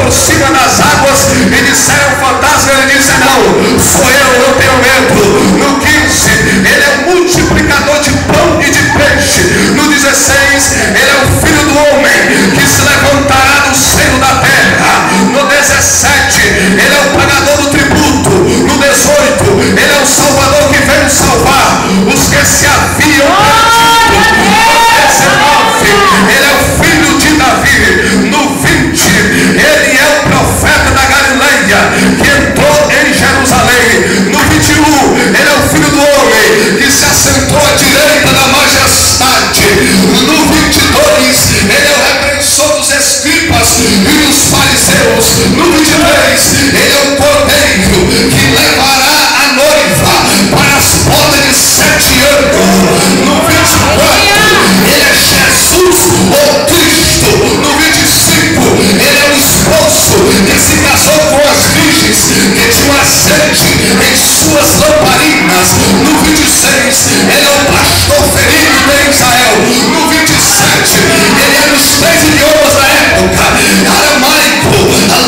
por cima das águas e disseram fantasma. Ele disse: não, sou eu tenho medo. No 15, ele é o multiplicador de pão e de peixe. No 16, ele é o filho do homem que se levantará do seio da terra. No 17, ele é o pagador do tributo. No 18, ele é o salvador que veio salvar os que se haviam perdido. No 19, ele é o filho de Davi. No 20, ele é o profeta da Galileia que entrou em Jerusalém. No 21, ele é o filho do homem que se assentou à direita da majestade. No 22, ele é o repreensor dos escribas e dos fariseus. No 23, ele é o cordeiro que levará a noiva para as bodas de 7 anos. No 24, ele é Jesus, o Cristo. No 25, ele é o esposo que se casou com as virgens que tinham azeite em suas lamparinas. No 26, ele é o pastor ferido de Israel. No 27, ele é dos 3 idiomas da época: aramaico,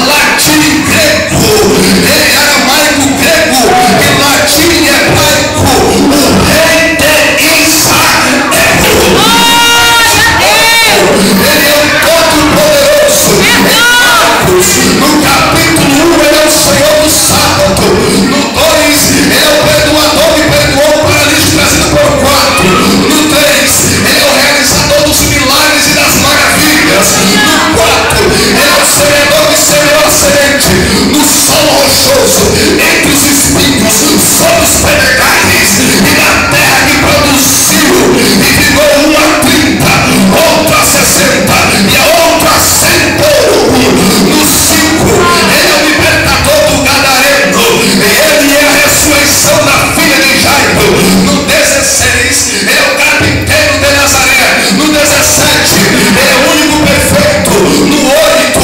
latim e grego. Ele é aramaico, grego e latim e hebraico. O rei de Israel. Ele é o Todo-Poderoso. No capítulo 1, ele é o Senhor do sábado. No 2, ele é o perdoador que perdoou o paralítico trazido por 4. No 3, ele é o realizador dos milagres e das maravilhas. No 4, ele é o semeador que semeou a semente no solo rochoso, entre os espinhos, sobre os pedregais, e na terra que produziu e ficou uma a 30, outra a 60 e a outra a 100 por 1. No 5, ele é o libertador do gadareno, ele é a ressurreição da filha de Jairo. No 16, ele é o carpinteiro de Nazaré. No 17, ele é o único perfeito. No 8,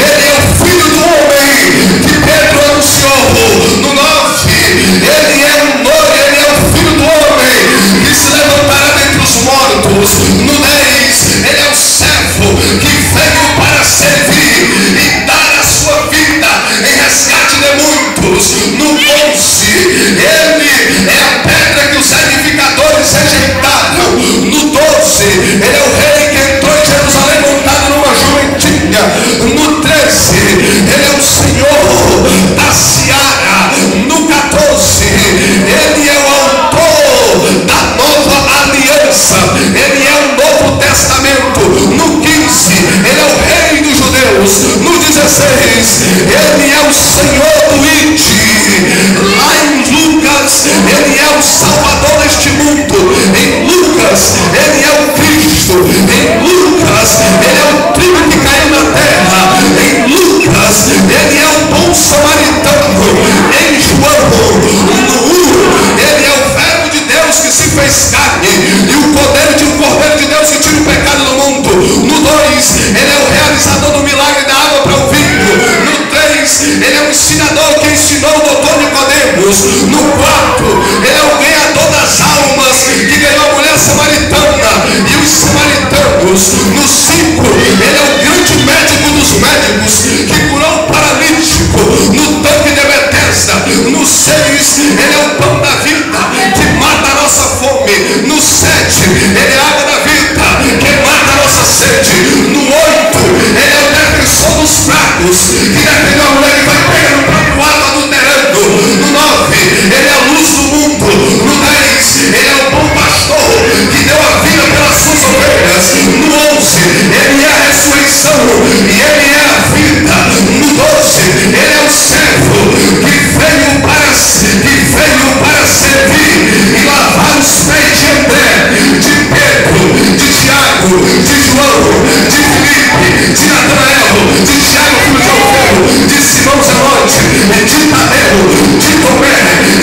ele é o filho do homem que Pedro anunciou. No 9, ele é o filho do homem que se levantará dentre os mortos. No 10, ele é o servo que veio para servir e dar a sua vida em resgate de muitos. No 11, ele é a pedra que os edificadores rejeitaram. No 12, ele é o rei que entrou em Jerusalém montado numa jumentinha. No 13, ele é o Senhor da seara. No 14, ele é o autor da nova aliança. Ele é o Novo Testamento. No 15, ele é o rei dos judeus. No 16, ele é o Senhor do Ide. Lá em Lucas, ele é o Salvador deste mundo. Em Lucas, ele é o Cristo. Em Lucas, ele é o trigo que caiu na terra. Em Lucas, ele é o bom samaritano. Em João, no 1, ele é o verbo de Deus que se fez carne e o poder de um cordeiro de Deus que tira o pecado do mundo. No 2, ele é o realizador do milagre da água para o vinho. No 3, ele é o ensinador que ensinou o doutor Nicodemos. No 4, ele é o ganhador das almas que ganhou a mulher samaritana e os samaritanos. No 5, ele é o grande médico dos médicos que curou o paralítico no tanque de Betesda. No 6, ele é o pão da vida que mata a nossa fome. No 7, ele é a água da vida que mata a nossa sede. No 8, ele é o defensor dos fracos que defende a mulher que vai pegar no próprio ato adulterando. No 9, ele é a luz do mundo. No 10, ele é o bom pastor que deu a vida pelas suas ovelhas. No 11, ele é a ressurreição e ele é a vida. No 12, ele é o servo que veio para servir e lavar os pés de André, de Pedro, de Tiago, de João, de Filipe, de Natanael, de Tiago, filho de Alfeu, de Simão Zelote, de Tadeu, de Tomé,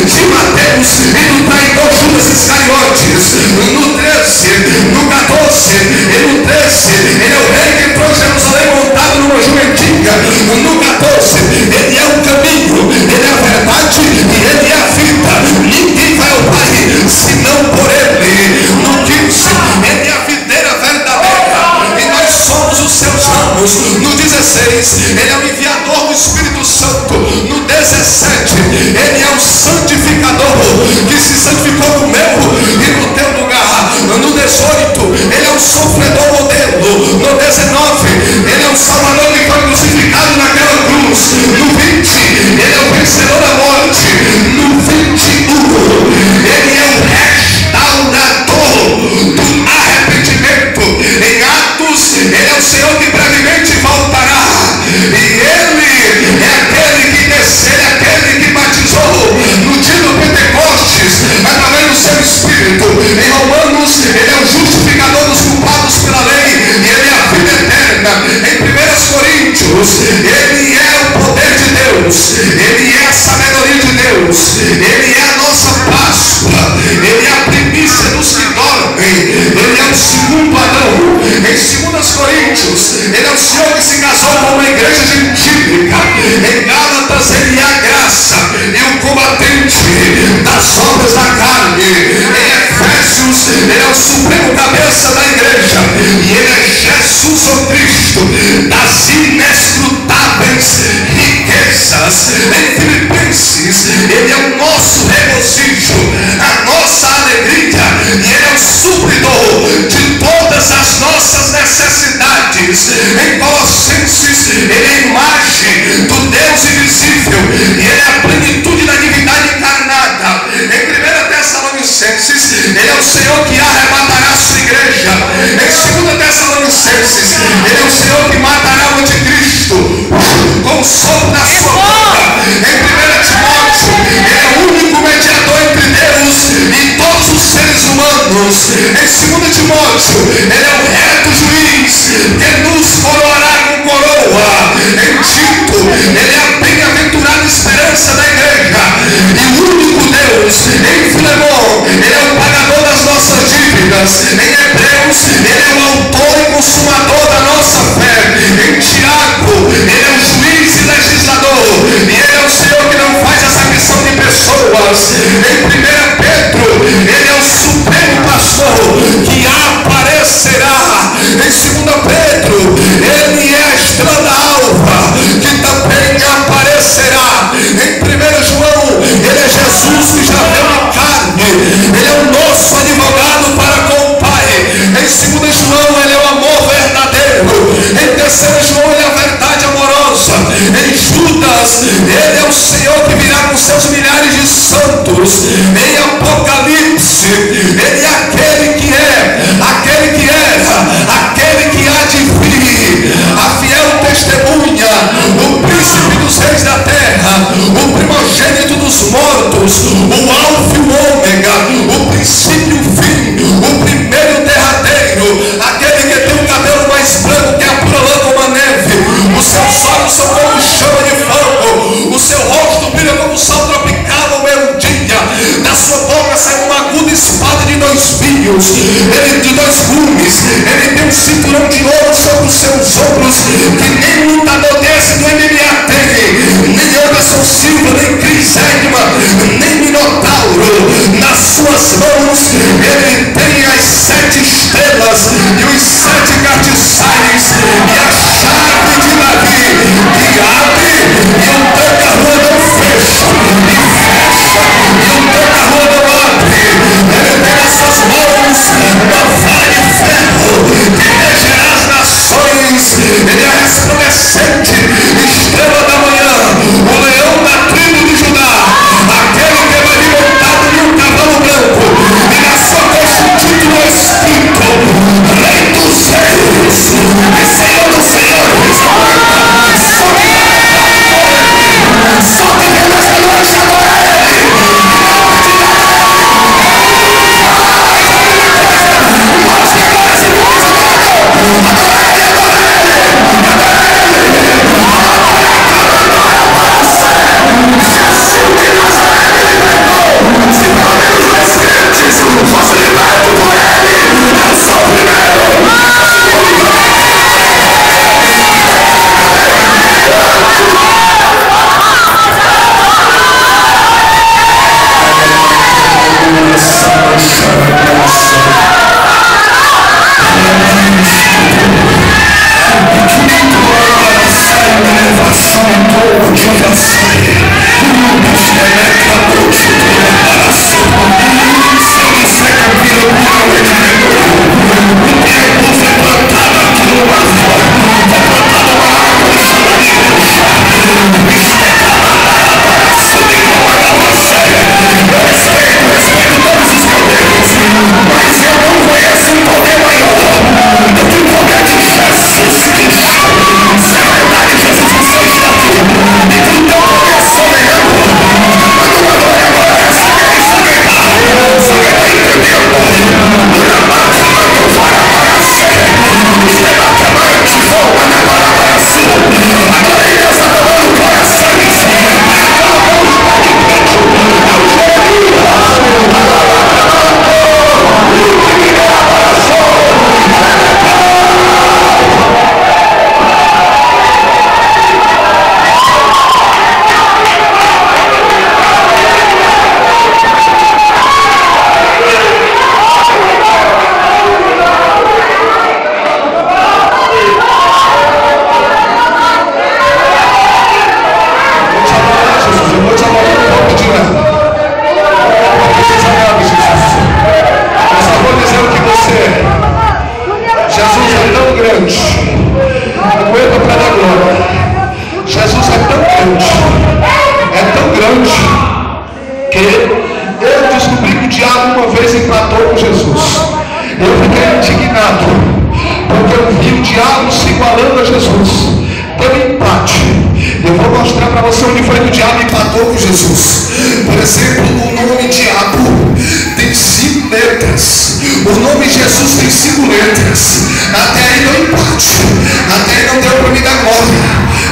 de Mateus e do traidor Judas Iscariotes. No 13, no 14 e no 13, ele é o rei que entrou em Jerusalém montado numa jumentinha. No 14, ele é o caminho, ele é a verdade e ele é a vida. Ninguém vai ao Pai senão por ele. No 15, ele é a videira verdadeira e nós somos os seus ramos. No 16, ele é o enviador Ele é aquele que desceu, ele é aquele que batizou no dia do Pentecostes, através do seu Espírito. Em Romanos, ele é o justificador dos culpados pela lei, e ele é a vida eterna. Em 1 Coríntios, ele é o poder de Deus, ele é a sabedoria de Deus, ele é a nossa Páscoa, ele é a primícia dos que dormem, ele é o segundo Adão. Em 2 Coríntios, ele é o Senhor que se casou com uma igreja gentílica. Em Gálatas, ele é a graça e o combatente das obras da carne. Em Efésios, ele é o supremo cabeça da igreja, e ele é Jesus o Cristo das inescrutáveis riquezas. Em Filipenses, ele é o nosso regozijo, a nossa alegria, e ele é o supridor de todas as nossas necessidades. Em Colossenses, ele é a imagem do Deus invisível, e ele é a plenitude da divindade encarnada. Em 1 Tessalonicenses, ele é o Senhor que arrebatará a sua igreja. Em 2 Tessalonicenses, ele é o Senhor que matará o anticristo com o sopro da sua boca. Em 1 Timóteo, ele é o único mediador entre Deus e todos os seres humanos. Em 2 Timóteo, ele é o reto juiz que nos coroará com coroa. Em Tito, ele é a bem-aventurada esperança da igreja e o único Deus. Em Filemão, ele é o pagador das nossas dívidas. Em Hebreus, ele é o autor e consumador da nossa fé. Em Tiago, ele é o juiz e legislador, e ele é o Senhor que não faz acepção de pessoas. Em 1 Pedro, ele é o supremo pastor que aparecerá. Em 2 Pedro, ele é a estrela alva que também aparecerá. Em 1 João, ele é Jesus que já veio em carne, ele é o nosso advogado para com o Pai. Em 2 João, ele é o amor verdadeiro. Em 3 João, ele é a verdade amorosa. Em Judas, ele é o Senhor que virá com seus milhares de santos. Em Apocalipse, ele é aquele que é, aquele que era, aquele que há de vir, a fiel testemunha, o príncipe dos reis da terra, o primogênito dos mortos, o alfa e o ômega, o princípio e o fim, o primeiro e o derradeiro, aquele que tem o cabelo mais branco que a pura lã como a neve, os seus olhos são como chama de fogo, o seu rosto brilha como o sol tropical ao meio-dia, da sua boca sai uma aguda espada de 2 fios, ele de 2 gumes, ele tem um cinturão de ouro sobre os seus ombros, que nem lutador desse do MMA tem, nem Anderson Silva, nem Chris Edman, nem Minotauro. Nas suas mãos ele tem as 7 estrelas e os 7 castiçais e a chave de Davi, que abre e o tranca-rua não fecha, e fecha e o tranca-rua não abre. Ele tem nas suas mãos uma vara de ferro que regerá as nações. Ele é a Eu descobri que o diabo uma vez empatou com Jesus. Eu fiquei indignado, porque eu vi o diabo se igualando a Jesus. Teve empate. Eu vou mostrar para você onde foi que o diabo empatou com Jesus. Por exemplo, o nome diabo tem 5 letras. O nome Jesus tem 5 letras. Até aí não empate. Até aí não deu para mim dar glória.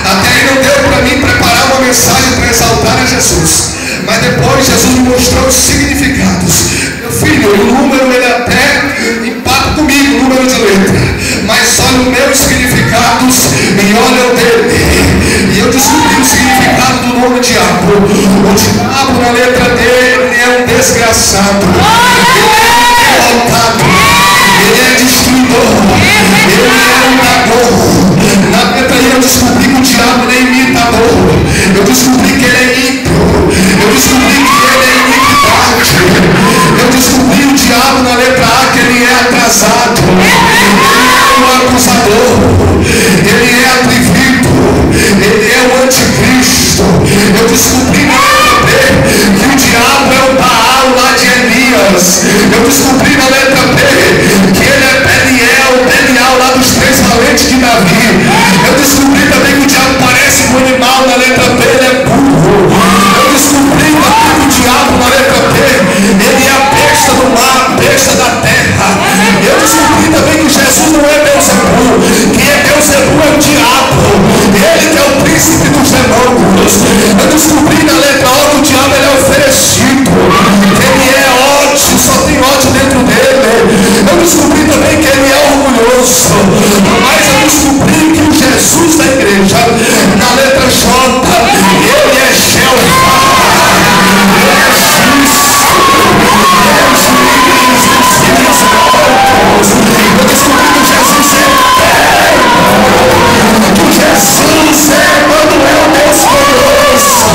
Até aí não deu para mim preparar uma mensagem para exaltar a Jesus. Mas depois Jesus me mostrou os significados. Meu filho, o número ele até empata comigo, o número de letra. Mas olha os meus significados e olha o dele. E eu descobri o significado do nome diabo. O diabo na letra dele é um desgraçado. Ele é derrotado. Ele é destruidor. Ele é imitador. Na letra aí eu descobri que o diabo ele é imitador. Eu descobri que ele é ímpio. Eu descobri que ele é iniquidade. Eu descobri o diabo na letra A que ele é atrasado. Ele é o acusador. Ele é atrevido. Ele é o anticristo. Eu descobri na letra B que o diabo é o Baal lá de Elias. Eu descobri na letra B que ele é Belial lá dos 3 valentes de Davi. Eu descobri também que o diabo parece um animal na letra B, ele é burro. Eu descobri também que o diabo na letra B, ele é a besta do mar, a besta da terra. Eu descobri também que Jesus não é Beelzebul. Quem é Beelzebul é o diabo. Ele que é o príncipe dos demônios. Eu descobri na letra O que o diabo ele é oferecido. Ele é ódio, só tem ódio dentro dele. Eu descobri também que ele é orgulhoso. Mas eu descobri que o Jesus da igreja, na letra J, ele é Jeová. Ele é justo. Ele é juiz dos filhos mortos. Eu descobri que Jesus é eterno. Que Jesus é Emmanuel, Deus conosco.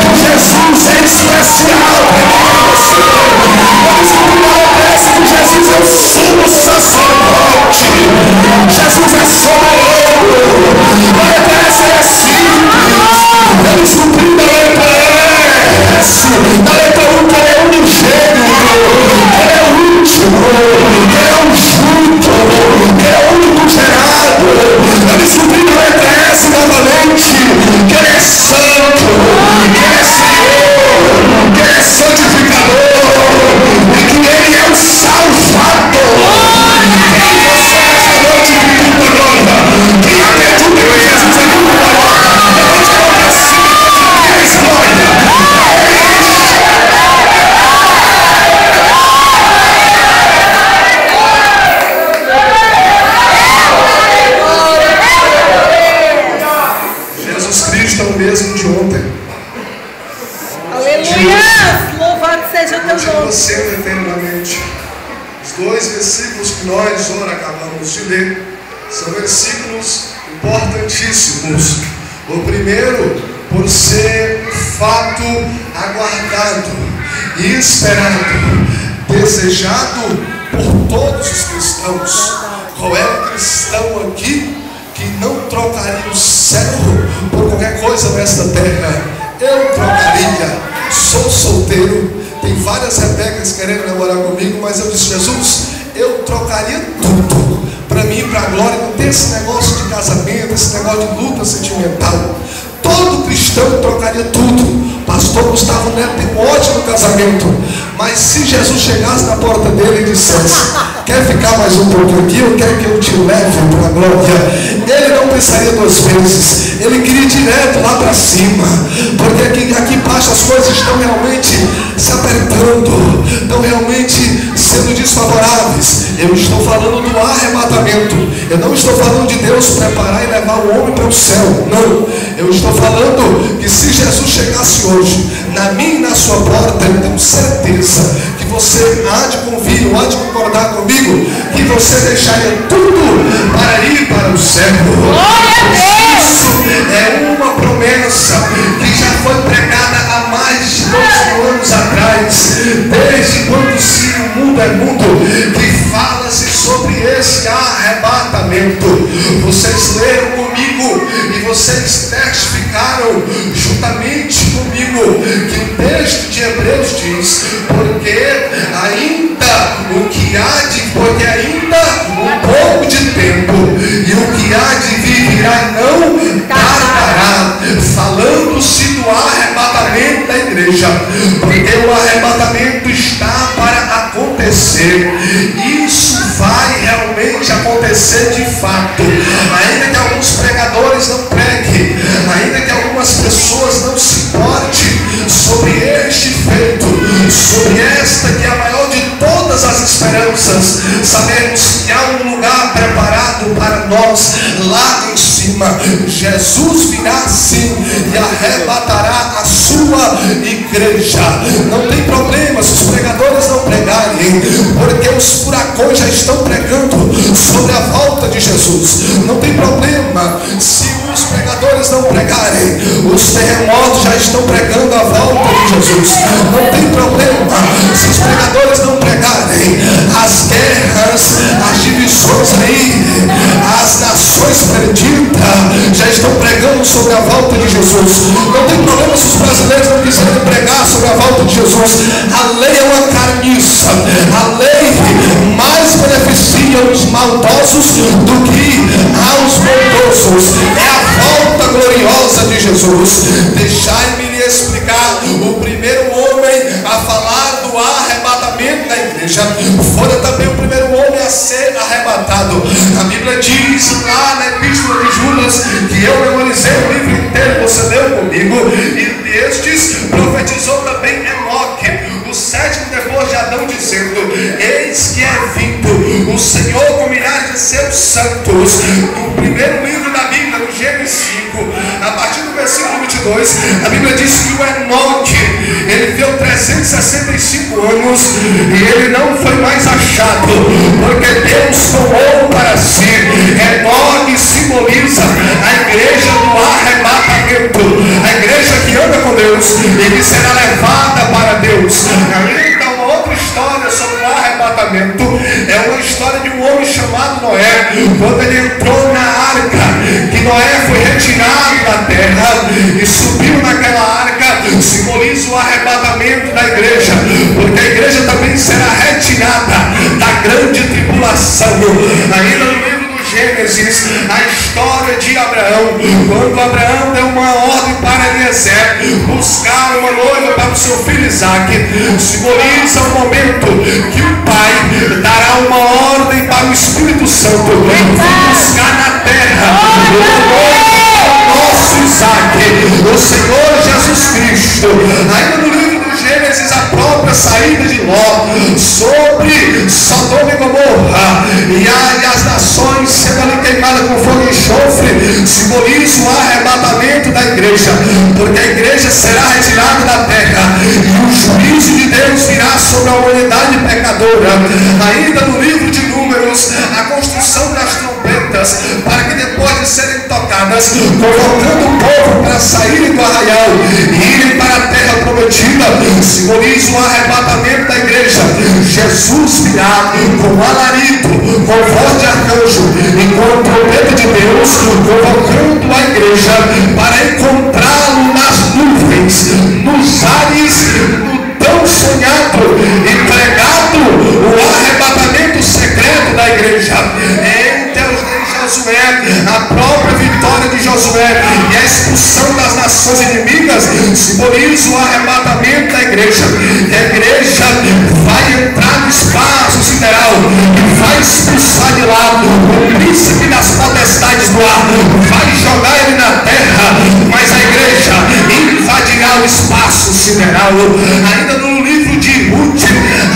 Que Jesus é especial. Eu descobri na letra S que Jesus é o sumo sacerdote. Jesus é soberano. A letra S é simples. Eu descobri na letra S, na letra 1 que ele é unigênito, que ele é o último, que ele é o junto, que ele é o único gerado. Eu descobri na letra S novamente que ele é santo, que ele é Senhor, que ele é santificador e que ele é o Salvador. Quem você essa noite de tudo agora? Quem acredita que Jesus é tudo agora? Levante a mão pra cima e a glória. Jesus Cristo é o mesmo de ontem. Aleluia! Louvado seja o teu nome. Você eternamente. Os 2 versículos que nós ora acabamos de ler são versículos importantíssimos. O primeiro, por ser fato aguardado e esperado, desejado por todos os cristãos. Qual é o cristão aqui que não trocaria o céu por qualquer coisa nesta terra? Eu trocaria. Sou solteiro, tem várias Rebecas querendo namorar comigo, mas eu disse: Jesus, eu trocaria tudo para mim e para a glória. Não tem esse negócio de casamento, esse negócio de luta sentimental. Todo cristão trocaria tudo. Pastor Gustavo Neto tem um ótimo casamento, mas se Jesus chegasse na porta dele e dissesse: quer ficar mais um pouquinho aqui, ou quer que eu te leve para a glória? Ele não pensaria 2 vezes. Ele queria ir direto lá para cima, porque aqui embaixo as coisas estão realmente se apertando, estão realmente sendo desfavoráveis. Eu estou falando do arrebatamento. Eu não estou falando de Deus preparar e levar o homem para o céu. Não. Eu estou falando que se Jesus chegasse hoje na minha e na sua porta, eu tenho certeza que você há de convir, ou há de concordar comigo, que você deixaria tudo para ir para o céu. Isso é uma promessa que já foi pregada há mais de 2.000 anos atrás, desde quando se o mundo é mundo, que fala-se sobre esse arrebatamento. Vocês leram comigo e vocês testificaram juntamente comigo que o texto de Hebreus diz, porque ainda um pouco de tempo, e o que há de vir virá não tardará, falando-se do arrebatamento da igreja, porque o arrebatamento está para acontecer. Isso vai realmente acontecer de fato, ainda que alguns pregadores não preguem, ainda que algumas pessoas não se importem sobre este feito, sobre esta que é a maior de todas as esperanças. Sabemos que há um lugar preparado para nós lá em cima. Jesus virá sim e arrebatará a sua igreja. Não tem problema se os pregadores não pregarem, porque os furacões já estão pregando sobre a volta de Jesus. Não tem problema se os pregadores não pregarem, os terremotos já estão pregando a volta de Jesus. Não tem problema se os pregadores não pregarem, as guerras, as divisões aí, as nações perdidas já estão pregando sobre a volta de Jesus. Não tem problema se os brasileiros não quiserem pregar sobre a volta de Jesus. A lei é uma carniça, a lei mais beneficia os maldosos do que aos bondosos. É a volta gloriosa de Jesus. Deixai-me lhe explicar. O primeiro homem a falar do arrebatamento da igreja fora também o primeiro homem a ser arrebatado. A Bíblia diz lá na Epístola de Judas, que eu memorizei o livro inteiro, você leu comigo, e estes profetizou também Enoque, o sétimo depois de Adão, dizendo: eis que é vindo o Senhor com milhares de seus santos. No primeiro livro da Bíblia, no Gênesis 5, a partir do versículo 22, a Bíblia diz que o Enoque, ele viveu 365 anos e ele não foi mais achado, porque Deus tomou para si. Enoque simboliza a igreja do arrebatamento, a igreja que anda com Deus e que será levada para Deus. Então, uma outra história sobre o arrebatamento é uma história de um homem chamado Noé. Quando ele entrou na arca, que Noé foi retirado da terra e subiu naquela arca, simboliza o arrebatamento da igreja, porque a igreja também será retirada da grande tribulação. Ainda no livro do Gênesis, a história de Abraão, quando Abraão deu uma ordem para Eliezer buscar uma noiva para o seu filho Isaac, simboliza o momento que o pai dará uma ordem para o Espírito Santo buscar na terra o nosso Isaac, o Senhor Jesus Cristo. Ainda no livro do Gênesis, a própria saída de Ló sobre Sodoma e Gomorra e as nações sendo ali queimadas com fogo e enxofre, simboliza o arrebatamento da igreja, porque a igreja será retirada da terra e o juízo de Deus virá sobre a humanidade pecadora. Ainda no livro de Números, a construção das trompetas, para que depois de serem tocadas, convocando o povo para saírem do arraial e irem para a terra prometida, simboliza o arrebatamento da igreja. Jesus virá com alarido, com voz de arcanjo e com a trombeta de Deus, convocando a igreja para encontrá-lo nas nuvens, nos ares, no tão sonhado e pregado o arrebatamento secreto da igreja. Josué, a própria vitória de Josué e a expulsão das nações inimigas simboliza o arrebatamento da igreja. E a igreja vai entrar no espaço sideral e vai expulsar de lá o príncipe das potestades do ar, vai jogar ele na terra, mas a igreja invadirá o espaço sideral. Ainda no livro de Ruth,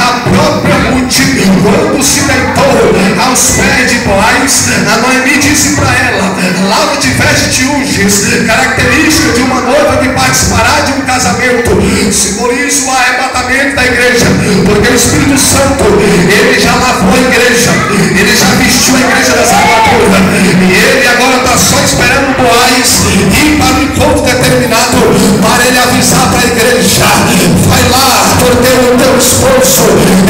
a própria Ruth, quando se deitou aos pés de Boaz, a Noemi disse para ela: lava-te, veste-te, unges, característica de uma noiva que participará de um casamento, simboliza o arrebatamento da igreja, porque o Espírito Santo, ele já lavou a igreja, ele já vestiu a igreja dessa armadura, e ele agora está só esperando Boaz ir para o encontro determinado, para ele avisar para a igreja: vai lá, porque o teu esposo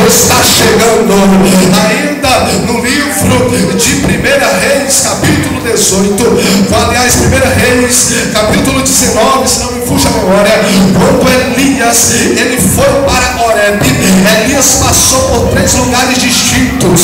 está chegando. Ainda no livro de 1 Reis, capítulo 18, 18, aliás, 1 Reis, capítulo 19, se não me fuja a memória, quando Elias, ele foi para Horeb, Elias passou por 3 lugares distintos,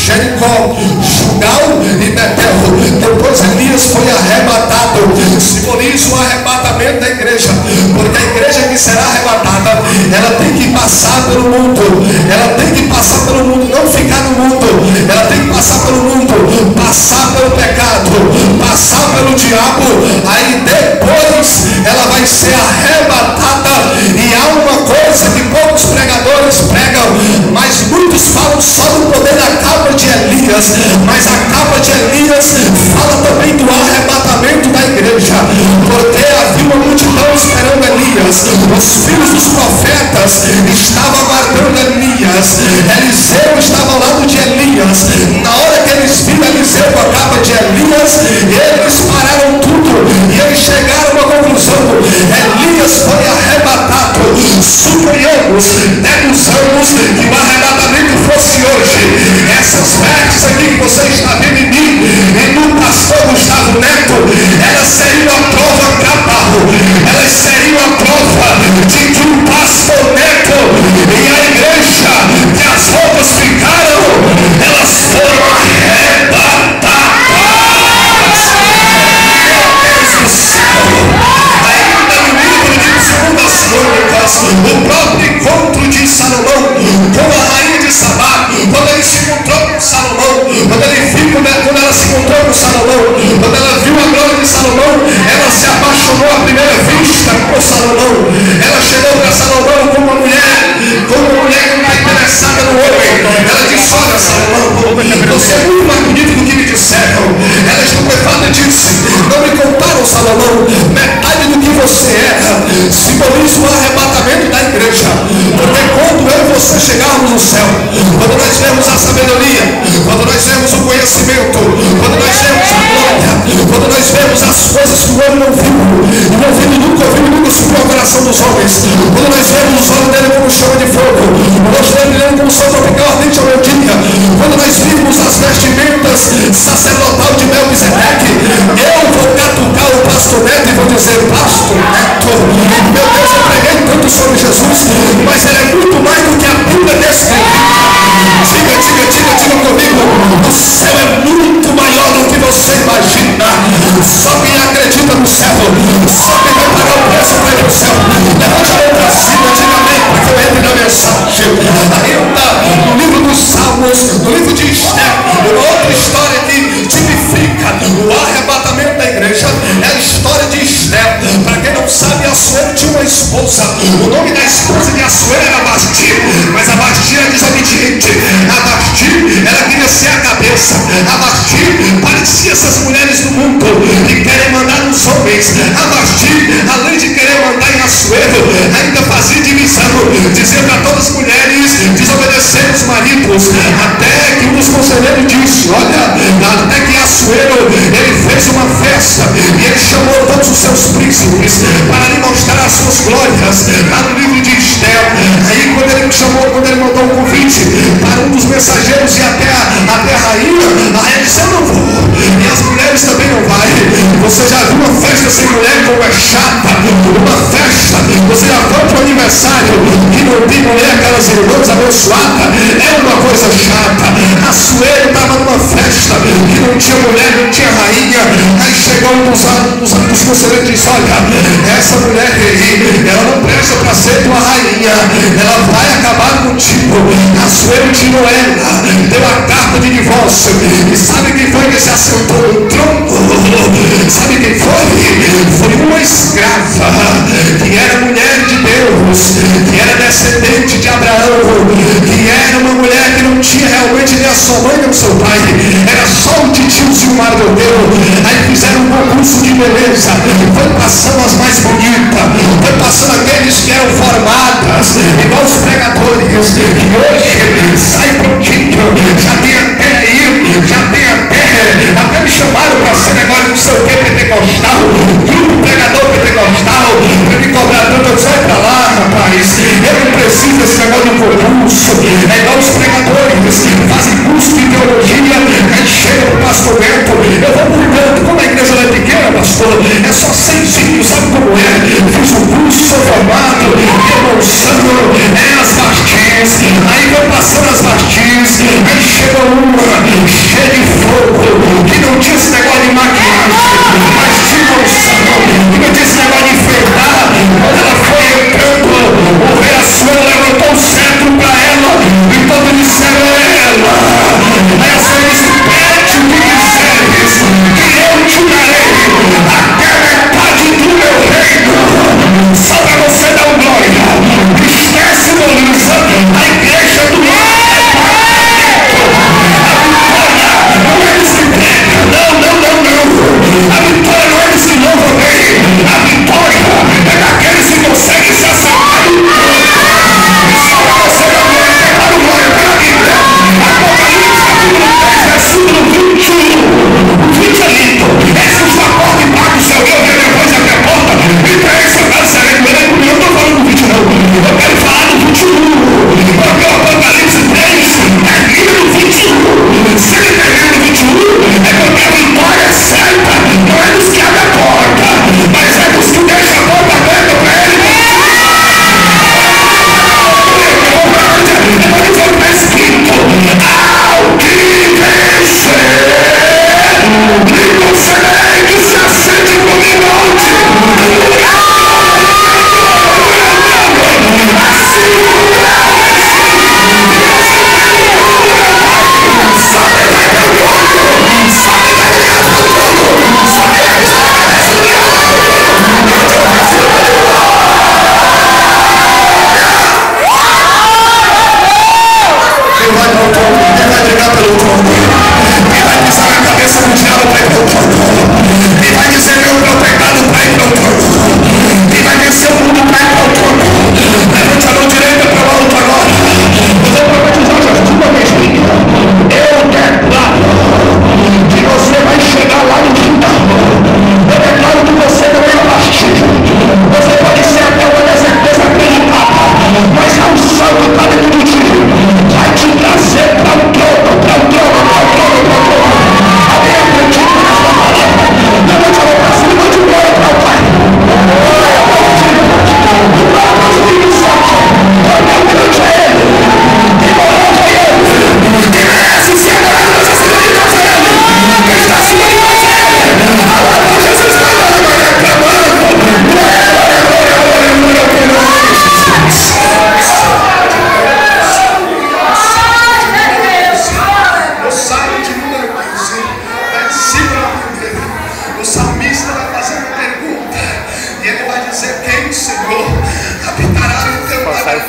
Jericó, Gilgal e Betel. Depois Elias foi arrebatado, simboliza o arrebatamento da igreja, porque a igreja que será arrebatada, ela tem que passar pelo mundo, ela tem que passar pelo mundo, não ficar no mundo, ela tem que passar pelo mundo, passar pelo pecado, passar pelo diabo, aí depois ela vai ser arrebatada. E há uma coisa que poucos pregadores pregam, mas muitos falam só do poder da capa de Elias, mas a capa de Elias fala também do arrebatamento da igreja, porque havia uma multidão esperando Elias, os filhos dos profetas estavam aguardando Elias, Eliseu estava ao lado de Elias. Na hora que eles viram Eliseu com a capa de Elias, eles pararam tudo e eles chegaram a uma conclusão: Elias foi arrebatado. Suponhamos, deduzamos que o arrebatamento fosse hoje. Essas vestes aqui que você está vendo em mim e no pastor Gustavo Neto, elas seriam a prova cabal, elas seriam a prova de que o pastor Neto e a igreja, que as roupas ficaram, elas foram arrebatadas. Ainda no livro de 2 Crônicas, o próprio encontro de Salomão com a rainha de Sabá, quando ele se encontrou com Salomão, quando ela se encontrou com Salomão, quando ela viu a glória de Salomão, ela se apaixonou à primeira vista por Salomão. Ela chegou para Salomão como uma mulher que está interessada no homem. Ela disse: olha, Salomão, você é muito mais bonito do que me disseram. Ela estupefada disse: não me contaram, Salomão, metade do que você era. Simboliza o arrebatamento da igreja, porque quando eu e você chegarmos no céu, quando nós vemos a sabedoria, quando nós vemos o conhecimento, quando nós vemos a glória, quando nós vemos as coisas que o homem não viu, e o ouvido nunca ouviu, nunca subiu ao coração dos homens, quando nós vemos os olhos dele como chama de fogo, o rosto dele brilhando como sol tropical ardente ao meio-dia, quando nós vimos as vestimentas sacerdotal de Melquisedeque, eu vou catucar o pastor Neto e vou dizer: pastor Neto, meu Deus, eu preguei tanto sobre Jesus, mas ele é muito mais do que a Bíblia descreve. Diga comigo: o céu é muito maior do que você imagina. Só quem acredita no céu, só quem vai pagar o preço para ir para o céu. Levante a mão para cima, diga amém, para que eu entre na mensagem. Ainda no livro dos Salmos, no livro de Esther, uma outra história que tipifica o arrebatamento da igreja é a história de Esther. Para quem não sabe, Assuero tinha uma esposa. O nome da esposa de Assuero era Vasti, mas a Vasti era desobediente. A Vasti, ela queria ser a cabeça. A Vasti parecia essas mulheres do mundo que querem mandar nos homens. A Vasti, além de querer mandar em Assuero, ainda fazia divisão, dizendo a todas as mulheres desobedecer os maridos, até que um dos conselheiros disse: olha, até que Assuero, ele fez uma festa e ele chamou todos os seus príncipes para lhe mostrar as suas glórias. Lá no livro de Esther, aí quando ele mandou um convite para um dos mensageiros e até a rainha disse: eu não vou, e as mulheres também não vai. Você já viu uma festa sem mulher como é chata? Uma festa, você já foi para o aniversário que não tem mulher, aquelas irmãs abençoadas, é uma coisa chata. Assuero estava numa festa que não tinha mulher, não tinha rainha. Aí chegou um dos conselheiros e disse: olha, essa mulher aí, ela não presta para ser tua rainha, ela vai acabar contigo. Assuero tirou ela, deu a carta de divórcio. E sabe quem foi que se assentou no trono? Sabe quem foi? Foi uma escrava que era mulher de Deus, que era descendente de Abraão, que era uma mulher que não tinha realmente nem a sua mãe nem o seu pai, era só um tiozinho maravilhoso. Aí fizeram um concurso de beleza, foi passando as mais bonitas, foi passando aqueles que eram formadas, igual os pregadores, e hoje sai prontinho, já tem até me chamaram para ser negócio não sei o que pentecostal, grupo pregador pentecostal, para me cobrar tanto. Eu disse: vai para lá, rapaz, eu não preciso desse negócio de concurso. É igual os pregadores, fazem curso de teologia, aí chega para o pastor Neto: eu vou mudando.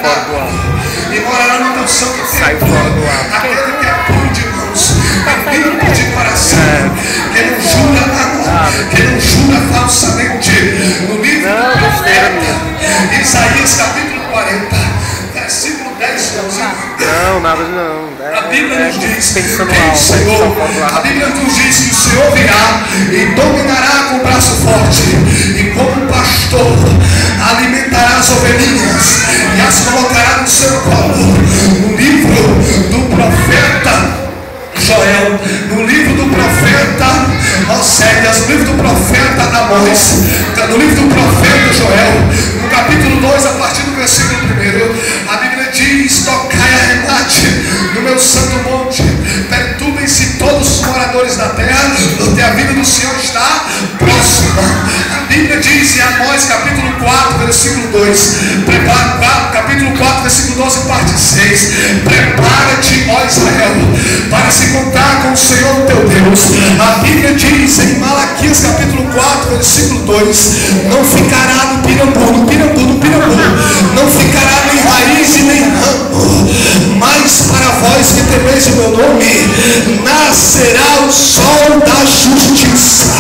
fora do ar. E morará na mansão que tem Saiu fora do ar. aquele que é puro de mãos, limpo de coração, que não jura, que não jura falsamente. No livro Não, do besteira profeta Isaías capítulo 40, versículo 10 e 11. Não, nada não. A Bíblia nos diz pensando que o alto, Senhor, fora do a ar. Bíblia nos diz que o Senhor virá e dominará com o braço forte, e como pastor alimentará as ovelhinhas e as colocará no seu colo. No livro do profeta Joel, no livro do profeta Oséias, no livro do profeta Amós, no livro do profeta Joel, no capítulo 2, a partir do versículo 1, a Bíblia diz: tocai a remate no meu santo monte, perturbem-se todos os moradores da terra, porque a vida do Senhor está próxima. A Bíblia diz em Amós capítulo 4, versículo 2, capítulo 4, versículo 12, parte 6, prepara-te, ó Israel, para se contar com o Senhor teu Deus. A Bíblia diz em Malaquias capítulo 4, versículo 2, não ficará no pirambu, não ficará nem raiz e nem ramo, mas para vós que temeis o meu nome, nascerá o sol da justiça,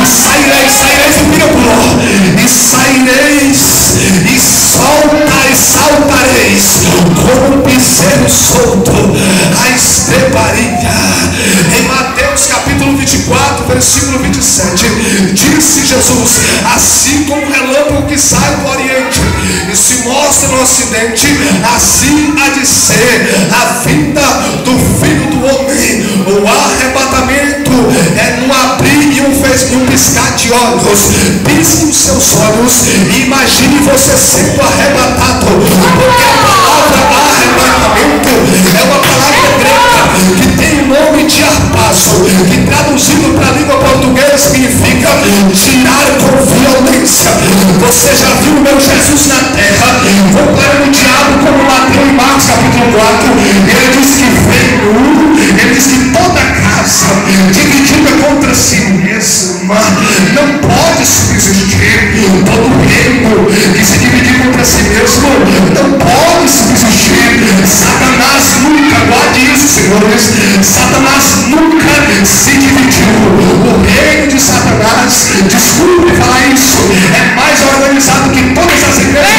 e saireis do pirambu, e saireis e saltareis como um bezerro solto a estrebaria. Em Mateus capítulo 24, versículo 27, disse Jesus: assim como o relâmpago que sai do oriente e se mostra no ocidente, assim há de ser a vinda do Filho do Homem. O arrebatamento é no abrir e um piscar de olhos. Pisque os seus olhos e imagine você sendo arrebatado, porque a palavra arrebatamento é uma palavra grega que tem o nome de arpazo, que traduzido para a língua portuguesa significa tirar com violência. Você já viu o meu Jesus na terra comparando o diabo como ladrão em Marcos capítulo 4? Ele diz que veio, ele diz que toda casa dividida contra si mesma não pode subsistir. Todo reino que se dividir contra si mesmo não pode subsistir. Satanás nunca, guarde isso, senhores, Satanás nunca se dividiu. O reino de Satanás, desculpe falar isso, é mais organizado que todas as igrejas.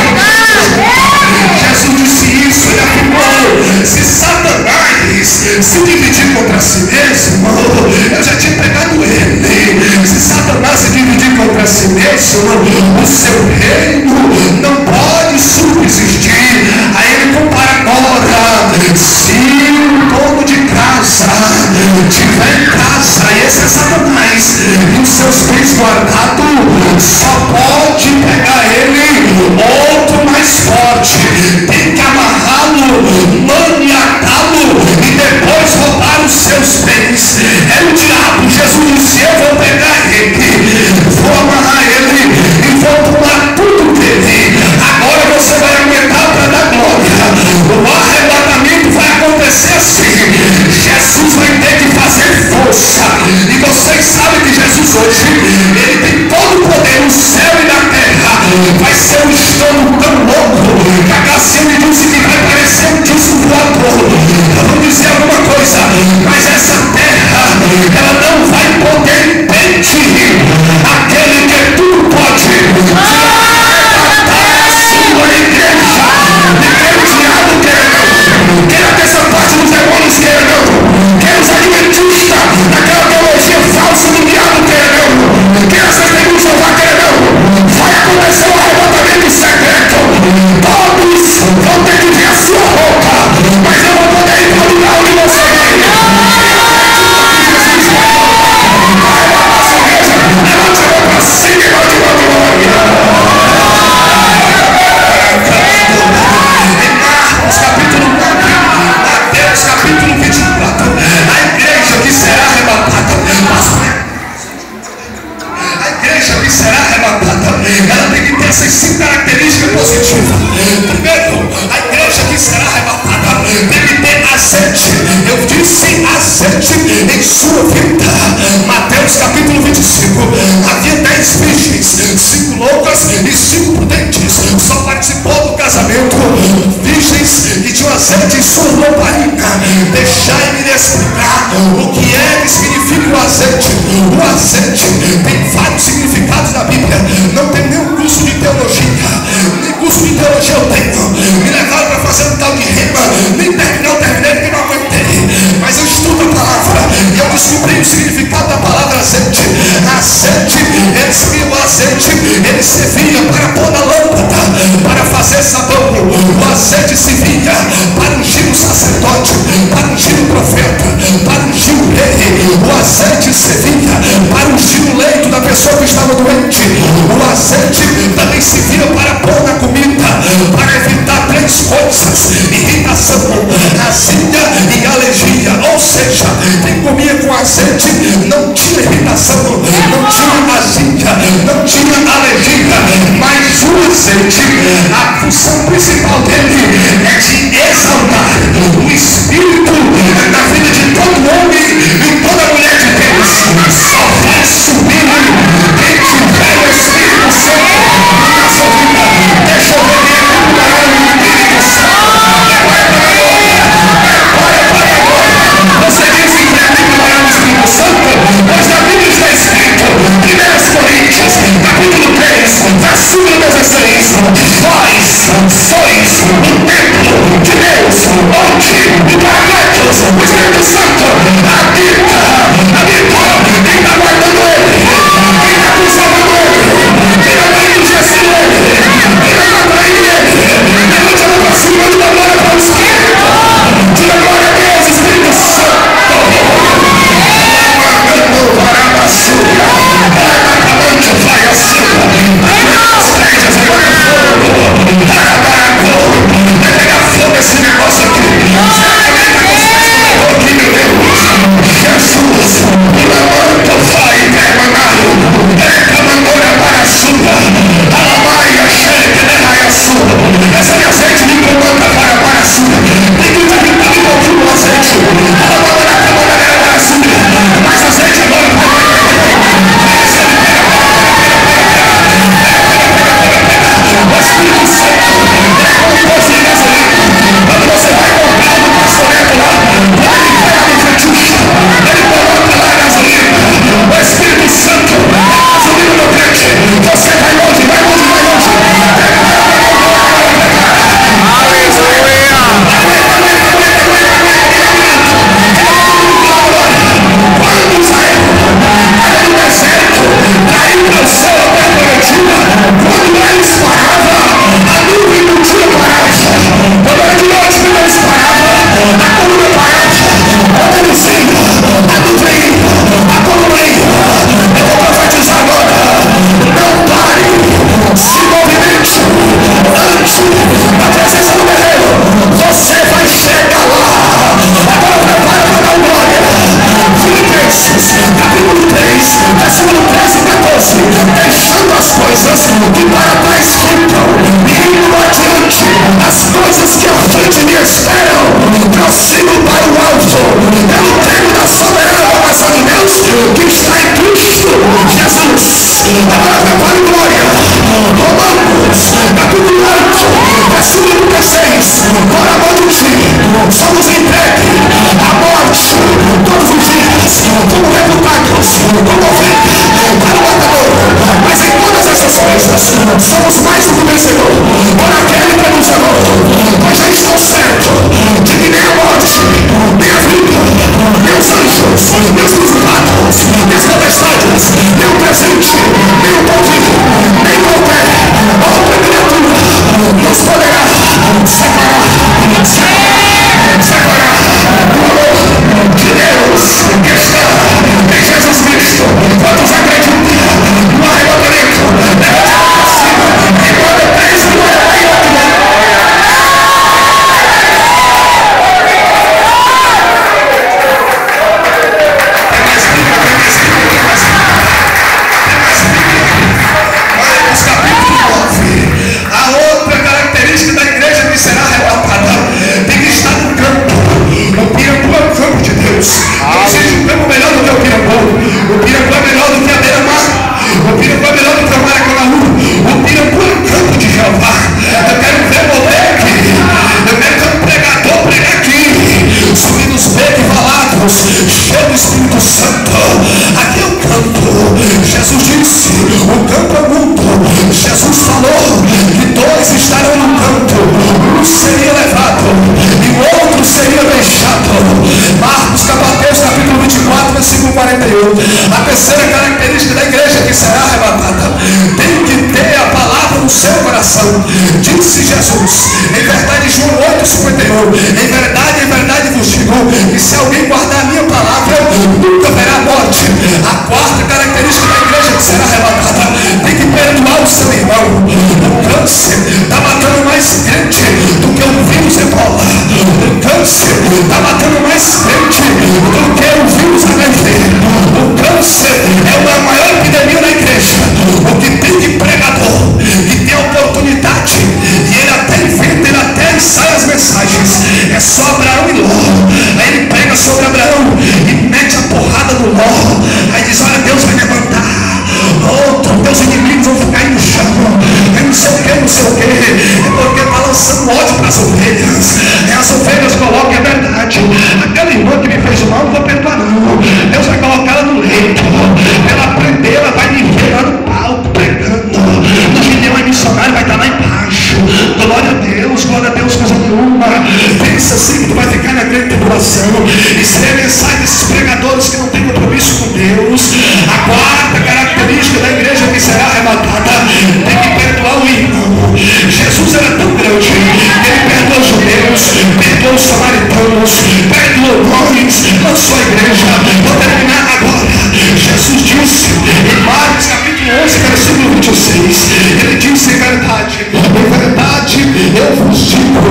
Jesus disse isso, ele afirmou: se Satanás se dividir contra si mesmo, eu já tinha pregado ele, se Satanás se dividir contra si mesmo, o seu reino não pode subsistir. Aí ele compara agora: se o dono de casa tiver em casa, e esse é Satanás, e os seus bens guardados, só pode pegar ele outro mais forte, tem que amarrá-lo, maniatá-lo e depois roubar os seus bens. É o diabo. Jesus disse: eu vou pegar ele, vou amarrar ele e vou tomar tudo que de sua lamparina. Deixai-me lhe explicar o que é que significa o azeite. O azeite tem vários significados na Bíblia. Não tem nenhum curso de teologia. Nem curso de teologia eu tenho. Me levaram para fazer um tal de rema. Nem terminei porque não aguentei. Mas eu estudo a palavra e eu descobri o significado da palavra azeite. Azeite, o azeite, ele servia para pôr na lâmpada, para fazer sabão. O azeite servia para ungir o sacerdote, para ungir o profeta, para ungir o rei. O azeite servia para ungir o leito da pessoa que estava doente. O azeite também servia para pôr na comida, para evitar três coisas: irritação, azia e alergia. Ou seja, quem comia com azeite não tinha irritação, não tinha azia, não tinha alergia. Mas o azeite, a função principal dele é de exaltar o espírito na vida de todo homem e toda mulher de Deus. Só vai subir quem tiver o Espírito Santo na sua vida. Deixa eu ver quem é o Espírito Santo. Você diz que é declarar o Espírito Santo, pois na Bíblia está escrito, 1 Coríntios, capítulo 3, versículo 16: vós sois o templo de Deus, onde o Paráclitos, o Espírito Santo, habita. Quem está guardando ele? Quem está conservando ele? Quem está enriquecendo ele? Quem está atraindo ele? Levante a mão para cima de glória para o Espírito. Diga glória a Deus, Espírito Santo. Vai assim. As prédias agora é fogo. Vai pegar fogo esse negócio aqui. Jesus, o levanto vai terminar. Reclamandora para a sua. Alamaia, cheia, derraia a sua. Essa é azeite de comanda para a sua. Tem que estar pintando um pouquinho o azeite. Alamaia, para a sua. Mais azeite agora para o Espírito Santo é como fosse gasolina. Quando você vai comprar no pastoreto lá, ele pega no fetiche, ele coloca lá a gasolina. O Espírito Santo é a gasolina do crente. Você vai longe, vai longe, vai longe. Quando Israel estava no deserto, caiu do céu a terra prometida. Quando eles paravam, a nuvem não tinha paragem. Quando era de noite, quando eles paravam, a coluna parava. Quando eles iam, a nuvem ia, a coluna ia. Eu vou profetizar agora. Não pare, se movimente antes da presença do guerreiro. Você vai chegar lá. Agora prepara para dar glória. Filipenses, capítulo 3, versículo 13 e 14. Deixando as coisas que para trás ficam e indo adiante as coisas que à frente me esperam, prossigo para o alto, pelo tempo da soberana vocação de Deus que está em Cristo Jesus. Agora prepare glória. Romanos, capítulo 8, versículo 16. Por amor de ti, somos entregues à morte todos os dias, como reputados, como ovelhas para o matador. Mas em todas essas coisas somos mais do que vencedor por aquele que nos amou. Pois já estou certo de que nem a morte, nem a vida, nem os anjos, nem os principados, nem as potestades, nem o presente, nem o porvir, nem qualquer outra criatura nos poderá separar do amor de Deus que está em Jesus Cristo. Quantos acreditam no arrebatamento? Levante a mão para cima e quando eu penso no arrebatamento. dois estarão no canto, um seria levado e o outro seria deixado. Marcos capítulo 24, versículo 41. A terceira característica da igreja que será arrebatada: tem que ter a palavra no seu coração. Disse Jesus, em verdade, João 8,51, em verdade vos digo, e se alguém guardar a minha palavra, nunca verá morte. A quarta característica da igreja que será arrebatada: tem que perdoar o seu irmão. O câncer está matando mais crente do que o vírus ebola. O câncer está matando mais crente do que o vírus HIV. O câncer é a maior epidemia na igreja. O que tem de pregador e tem oportunidade, e ele até inventa, ele até ensaia as mensagens, é só Abraão e Ló. Aí ele prega sobre Abraão e mete a porrada no Ló. Aí diz: olha, Deus vai levantar outro, teus inimigos vão ficar no chão. É não sei o que, não sei o que. É porque está lançando ódio para as ovelhas. É, as ovelhas colocam, é verdade, aquela irmã que me fez o mal, não vou perdoar não. Deus vai colocar ela no leito. Ela aprender, ela vai me ver lá no palco pregando. No Gideão é missionário, vai estar lá embaixo. Glória a Deus, coisa nenhuma. Pensa assim que tu vai ficar na grande tribulação. Isso é a mensagem desses pregadores que não têm compromisso com Deus. A quarta característica da igreja que será arrebatada: tem que perdoar o irmão. Jesus era tão grande, ele perdoou os judeus, perdoou os samaritanos, perdoou nós, não só a igreja. Vou terminar agora. Jesus disse em Marcos capítulo 11, versículo 26, ele disse: em verdade eu vos digo,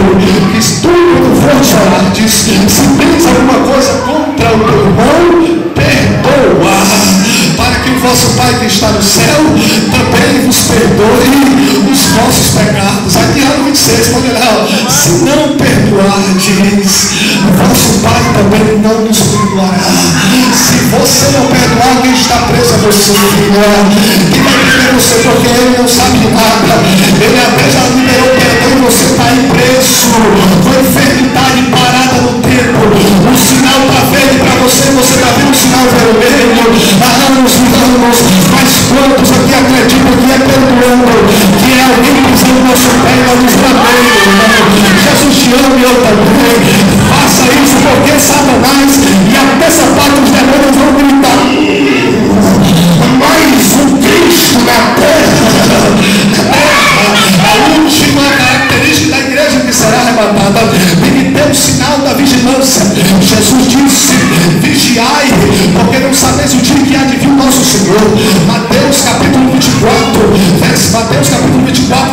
que tudo vos orardes, se tens alguma coisa contra o teu irmão, perdoa, para que o vosso Pai que está no céu também vos perdoe os vossos pecados. Aqui no 26, pode olhar: se não perdoardes, o vosso Pai também não nos perdoará. Se você não perdoar, quem está preso a você, quem vai prender você, porque ele não sabe de nada. Ele até já liberou perdão e você está aí preso com enfermidade parada no tempo. O sinal está verde para você, você está vendo o sinal vermelho há anos e anos. Mas quantos aqui acreditam que é perdoando, que é alguém pisando no nosso pé e nos amém? Jesus te ama e eu também. Faça isso, porque Satanás e até essa parte dos demônios vão gritar: mais um Cristo na terra. A última característica da igreja que será arrebatada: tem que ter o sinal da vigilância. Jesus disse: vigiai, porque não sabeis o dia que há de vir o nosso Senhor. Mateus capítulo 24,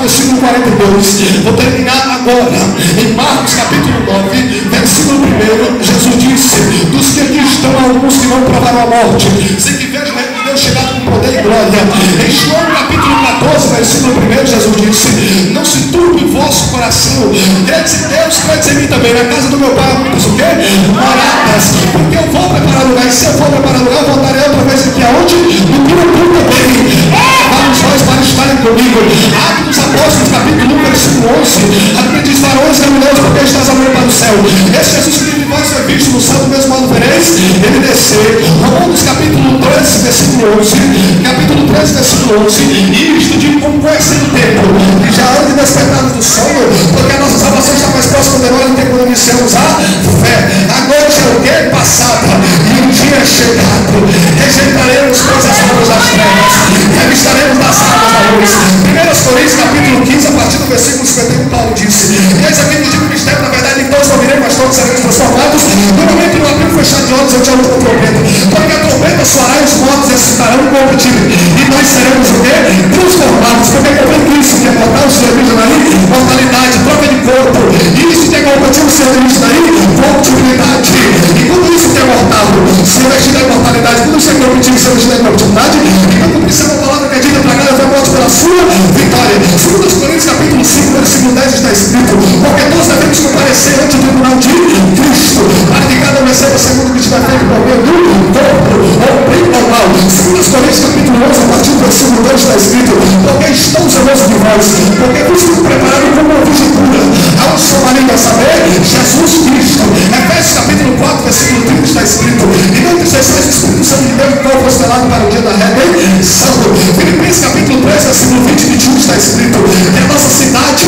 versículo 42. Vou terminar agora. Em Marcos capítulo 9, versículo 1, Jesus disse: dos que aqui estão alguns que não provaram a morte, sem que vejam o reino de Deus chegar com poder e glória. Em João capítulo 14, versículo 1, Jesus disse: não se turbe o vosso coração, credes em Deus, credes em mim também. Na casa do meu pai há muitas o quê? Moradas, porque eu vou preparar lugar, e se eu for preparar lugar, eu voltarei outra vez aqui aonde? No puro também. Vamos nós para estarem comigo. Atos dos Apóstolos capítulo 1, versículo 11, a Bíblia diz: varões galileus, porque estás abrindo para o céu? Esse Jesus que de vós foi visto no céu, do mesmo modo vereis ele descer. Romanos capítulo 13, versículo 11, capítulo 13, versículo 11, e isto de como conhecendo o tempo, e já antes despertados do sono, porque a nossa salvação está mais próxima de nós do que quando iniciamos a fé. A noite é o que? Passada, e o dia é chegado. Rejeitaremos coisas obras das trevas, revistaremos das armas da luz. 1 Coríntios capítulo 15, a partir do versículo 51, Paulo disse: eis aqui que digo o mistério, na verdade, em todos ouviremos, mas todos seremos transformados. No momento que não abrir o fechar de olhos, eu te amo com a trombeta, porque a trombeta soará e os mortos ressuscitarão com o time, e nós seremos o quê? Transformados. Porque eu vejo isso que é mortal, se divide daí, mortalidade, troca de corpo. E isso que é compatível, se divide daí, corruptibilidade. E tudo isso que é mortal, se vestir da imortalidade, tudo isso é corruptível, se vestir da corruptibilidade. Então, por isso é uma palavra que é dita para cada foi morte pela sua vitória. 2 Coríntios capítulo 5, versículo 10 está escrito: porque todos devemos comparecer ante o tribunal de Cristo, para que cada um receba segundo o que tiver feito por meio do corpo, ou bem ou mal. 2 Coríntios capítulo 11, a partir do versículo 2 está escrito: porque estão zelosos de vós, porque vos fico preparado como uma vigitura. Há um só marido a saber, Jesus Cristo. Efésios capítulo 4, versículo 30 está escrito: e não entristeçais o Espírito Santo de Deus, que qual foi selado para o dia da redenção. Filipenses capítulo 3, versículo 20 e 21 está escrito: que a nossa cidade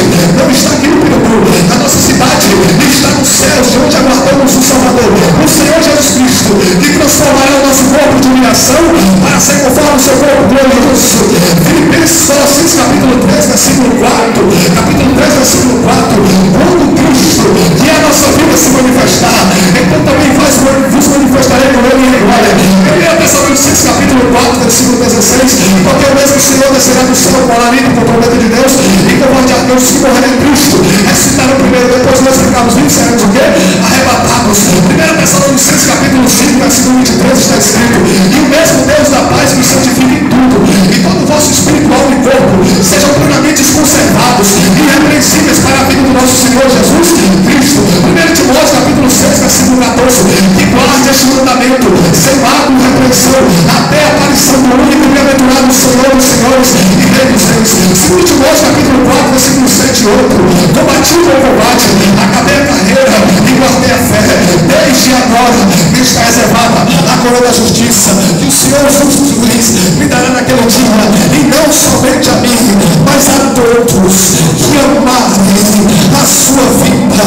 coração para ser conforme o seu corpo glorioso. Filipenses, Colossenses capítulo 3, versículo 4. Capítulo 3, versículo 4. Quando Cristo, que é a nossa vida, se manifestar, então também vos manifestarei com ele em glória. 1 Tessalonicenses capítulo 4, versículo 16. Porque o mesmo Senhor descerá do céu com a alarido, com o trombeta de Deus, e com voz de arcanjos que morrerem em Cristo. Ressuscitarão primeiro, depois nós ficarmos vivos, seremos o quê? Arrebatados. 1 Tessalonicenses capítulo 5, versículo 23 está escrito: e o mesmo Deus da paz que santifica em tudo, e todo o vosso espírito, alma e corpo sejam plenamente conservados e irrepreensíveis para a vida do nosso Senhor Jesus Cristo. 1 Timóteo capítulo 6, versículo 14: que guarde este mandamento sem mácula e repreensão até a aparição do único e bem-aventurado Senhor dos senhores e Rei dos reis. 2 Timóteo capítulo 4, versículo 7 e 8: combati o bom combate, acabei a carreira e guardei a fé. Desde agora me está reservada a coroa da justiça, que o Senhor justo juiz me dará naquele dia, e não somente a mim, mas a todos que amarem a sua vida.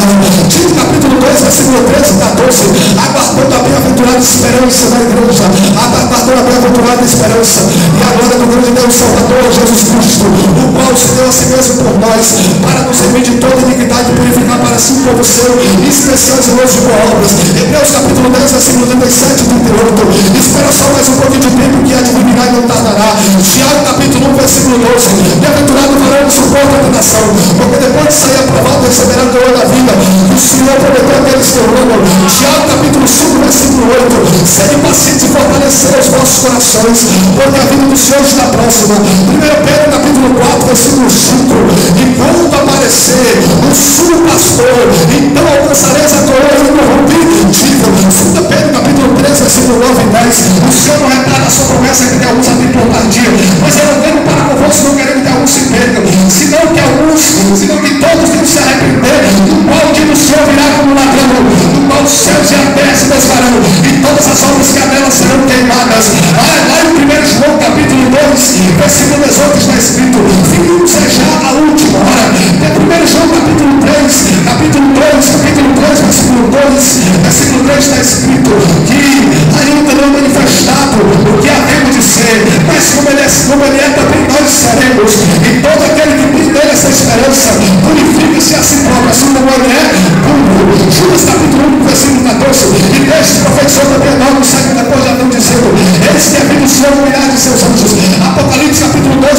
Tito capítulo 2, versículo 13 e 14: aguardando a bem-aventurada esperança da igreja, aguardando a bem-aventurada esperança e a glória do grande Deus Salvador Jesus Cristo, o qual se deu a si mesmo por nós, para nos remir de toda iniquidade e purificar para si um povo seu, especial e zeloso de boas obras. Hebreus capítulo 10, versículo 37 e 38: espera só mais um pouquinho de tempo, que há de vir e não tardará. Tiago capítulo 1, versículo 12: bem-aventurado o varão que suporta a tentação, porque depois de sair aprovado receberá a coroa da vida, que o Senhor prometeu àqueles que o amam. Tiago capítulo 5, versículo 8: sede pacientes e fortalecer os vossos corações, porque a vida do Senhor está próxima. 1 Pedro capítulo 4, versículo 5: e quando aparecer o sumo pastor, então alcançareis a coroa incorruptível. 2 Pedro capítulo 3, versículo 9 e 10: o Senhor não retarda a sua promessa que tem alguns a vir por tardia, mas eu venho para convosco, não querendo que alguns se percam, senão que todos devem se arrepender, do qual o dia do Senhor virá como ladrão, do qual os céus e a terra se desfarão, e todas as obras que nelas serão queimadas. Lá em 1 João capítulo 2, versículo 18 está escrito: filhos, é já a última hora. Em 1 João capítulo 3, versículo 3 está escrito que ainda não manifestado o que havemos de ser, mas como ele é também nós seremos. E todo aquele que tem nele essa esperança purifica-se a si próprio, assim como ele é puro. Judas capítulo 1, versículo 14: e este profetizou também a nós, no século depois de Adão, dizendo: eis que a vida do Senhor virá de seus anjos. Apocalipse capítulo 2,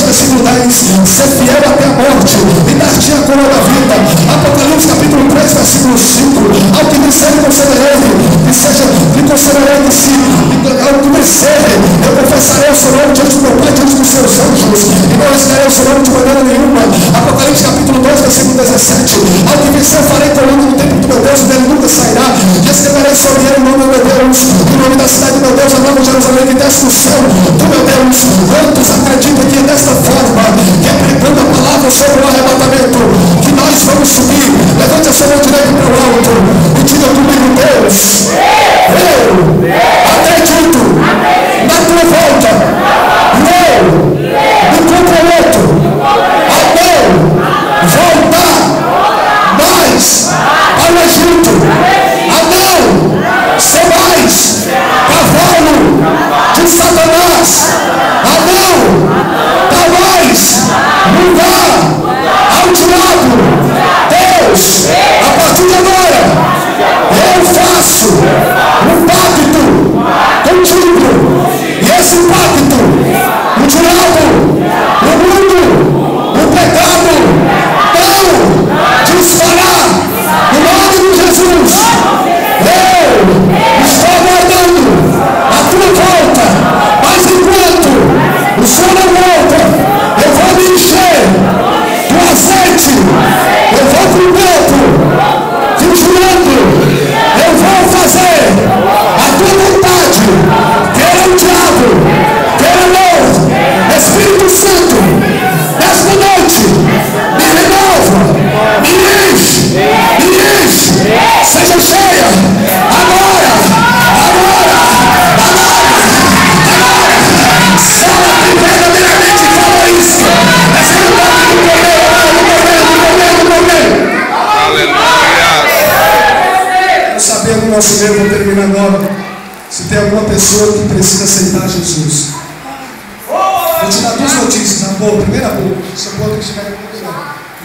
estiver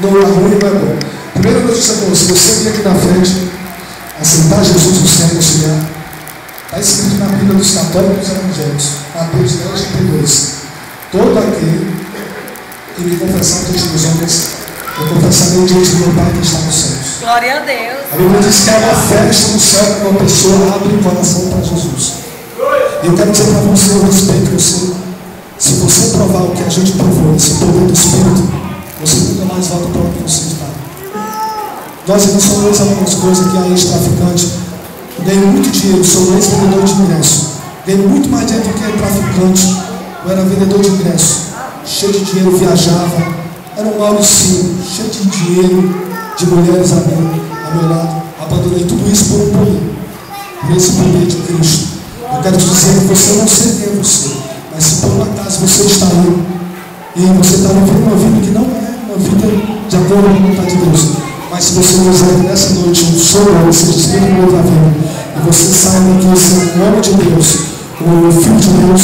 no rua não é bom. Primeira notícia boa, se você vir aqui na frente, aceitar Jesus no céu e auxiliar, está escrito na Bíblia dos Católicos e Evangélicos, Mateus 10:32. Todo aquele que me confessar diante dos homens, eu confessarei diante do meu Pai que está nos céus. Glória a Deus. A Bíblia diz que há uma festa no céu quando uma pessoa abre o coração para Jesus. E eu quero dizer para você, eu respeito você. Se você provar o que a gente provou, esse poder do Espírito, você nunca mais volta para onde você está. Nós mencionamos algumas coisas que a ex-traficante. Eu ganhei muito dinheiro, sou ex-vendedor de ingresso. Ganhei muito mais dinheiro do que traficante. Eu era vendedor de ingresso. Cheio de dinheiro, viajava. Era um Mauricinho, cheio de dinheiro, de mulheres a meu lado. Abandonei tudo isso por um poder. Por esse poder de Cristo. Eu quero te dizer que você não sei quem é você. Mas se por um acaso você está aí e você está vivendo uma vida que não é uma vida de acordo com a vontade de Deus, mas se você quiser nessa noite um sonho, você desliga uma outra vida e você saiba que você é um homem de Deus, o Filho de Deus,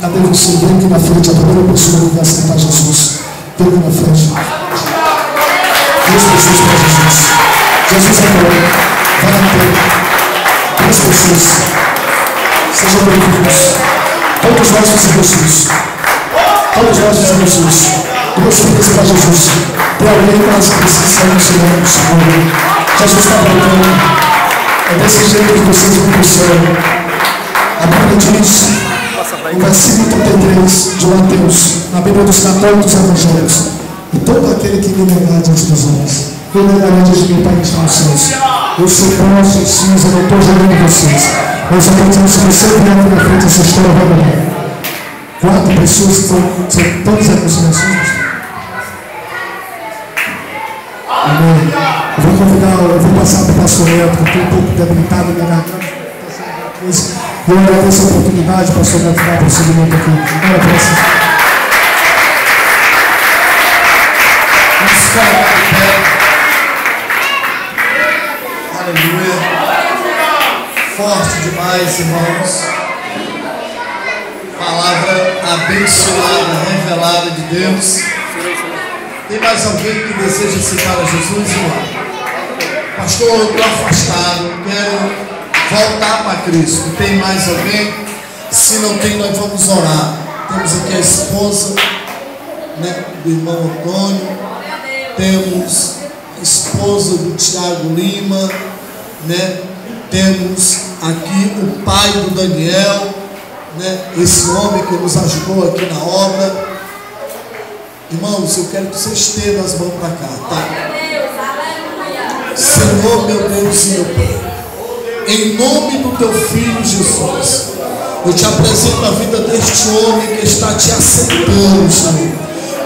cadê você? Vem aqui na frente, a primeira pessoa que vai aceitar Jesus. Vem aqui na frente. Duas pessoas para Jesus. Jesus é bom. Vale a pena. Duas pessoas. Sejam bem-vindos. Todos nós fizemos isso. Todos nós fizemos isso. Duas vidas para Jesus. Tem alguém que nós precisamos chegar no Senhor. Jesus está voltando. É desse jeito que vocês vão para o céu. A Bíblia diz, no versículo 33 de Mateus, na Bíblia dos Católicos e Evangélicos, e todo aquele que me negar diante dos homens, eu negarei diante do meu Pai que está nos céus. Eu sou bom, sou cinza, não estou jogando vocês. Mas eu estou dizendo, se você vier aqui na frente, essa história vai morrer. 4 pessoas que são todas as reconciliações. Amém. Eu vou passar para o pastor Neto, que estou um pouco debilitado, minha garganta. Eu agradeço a oportunidade, pastor Neto, para o prosseguimento aqui. Olha para você. Vamos colocar de pé. Aleluia. Forte demais, irmãos. Palavra abençoada, revelada de Deus. Tem mais alguém que deseja citar a Jesus, irmão? Pastor, eu estou afastado, quero voltar para Cristo. Tem mais alguém? Se não tem, nós vamos orar. Temos aqui a esposa, né, do irmão Antônio. Temos a esposa do Tiago Lima, né? Temos aqui o pai do Daniel, né? Esse homem que nos ajudou aqui na obra. Irmãos, eu quero que vocês estendam as mãos para cá, tá? Senhor, meu Deus e meu Pai, em nome do teu filho Jesus, eu te apresento a vida deste homem que está te aceitando, Senhor,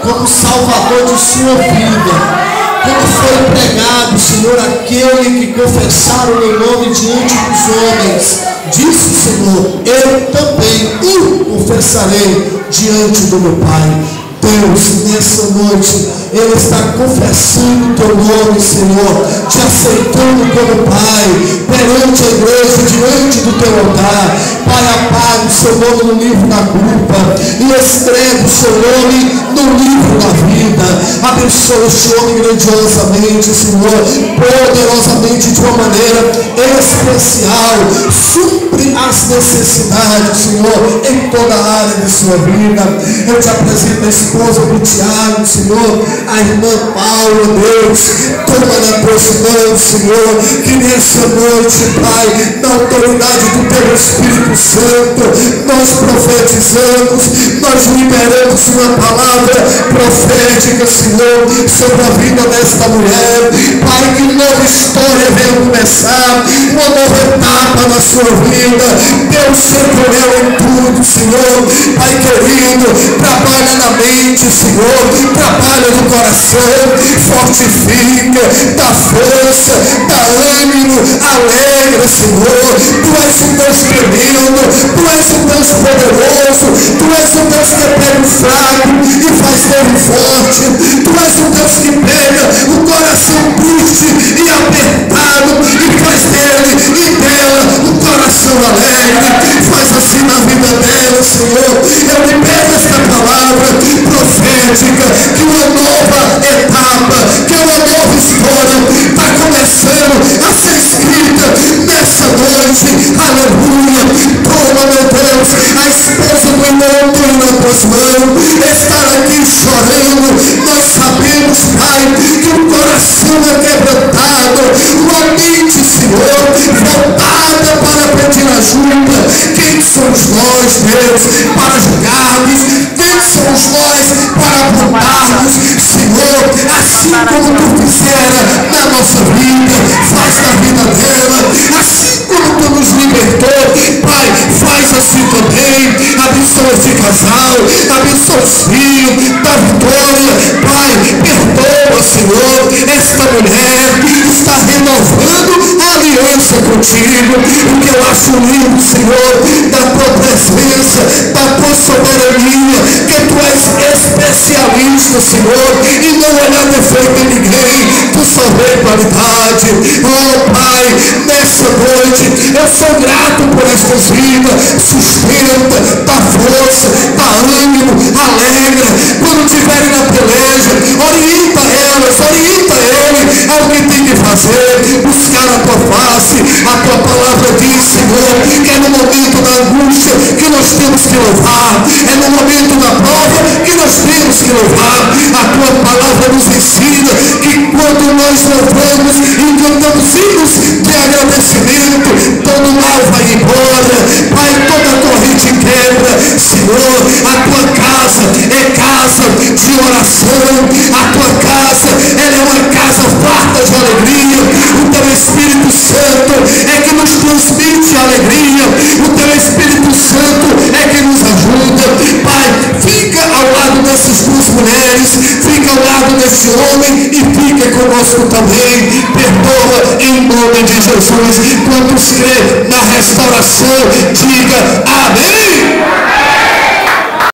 como salvador de sua vida. Como foi pregado, Senhor, aquele que confessar o meu nome diante dos homens, disse, Senhor, eu também o confessarei diante do meu Pai. Deus, nessa noite, Ele está confessando o teu nome, Senhor, te aceitando como Pai, perante a igreja, diante do teu altar. Pai, apaga o seu nome no livro da culpa e escreve o seu nome no livro da vida. Abençoa este homem grandiosamente, Senhor, poderosamente, de uma maneira especial. Supre as necessidades, Senhor, em toda a área de sua vida. Eu te apresento a esposa do Tiago, Senhor, a irmã Paula, Deus, toma nas tuas mãos, Senhor, que nessa noite, Pai, na autoridade do teu Espírito Santo, nós profetizamos, nós liberamos uma palavra profética, Senhor, sobre a vida desta mulher. Pai, que nova história venha começar, uma nova etapa na sua vida. Deus sempre é em tudo, Senhor. Pai querido, trabalha na mente, Senhor, trabalha no coração, fortifica, dá força, dá ânimo, alegra, Senhor. Tu és um Deus tremendo, tu és um Deus poderoso, tu és um Deus que pega o fraco e faz dele forte, tu és um Deus que pega o coração triste e apertado e faz dele e dela um coração alegre. Faz assim na vida dela, Senhor. Eu libero esta palavra profética, que uma nova como tu fizera na nossa vida, faz na vida dela, assim como tu nos libertou, Pai, faz assim também. Abençoa esse casal, abençoa os filhos da Vitória, Pai, perdoa, Senhor, esta mulher está renovando a aliança contigo. O que eu acho lindo, Senhor, da tua presença, da tua soberania, que tu és especialista, Senhor, e não olhar defeito em ninguém, tu só vê qualidade. Oh Pai, nessa noite eu sou grato por estas vidas, sustenta, dá força, dá ânimo, alegra, quando estiverem na peleja, orienta elas, orienta ele ao que tem que fazer, buscar a tua face. A tua palavra diz, Senhor, que é no momento da angústia que nós temos que louvar, é no momento da prova que nós temos que louvar. A tua palavra nos ensina que quando nós louvamos e cantamos hinos de agradecimento, todo mal vai embora, Pai, toda corrente quebra. Senhor, a tua casa é casa de oração, a tua casa ela é uma casa farta de alegria. O teu Espírito Santo é que nos transmite alegria, o teu Espírito Santo é que nos ajuda. Pai, fica ao lado dessas duas mulheres, fica ao lado desse homem e fica conosco também. Perdoa em nome de Jesus. Quantos crê na restauração, diga amém.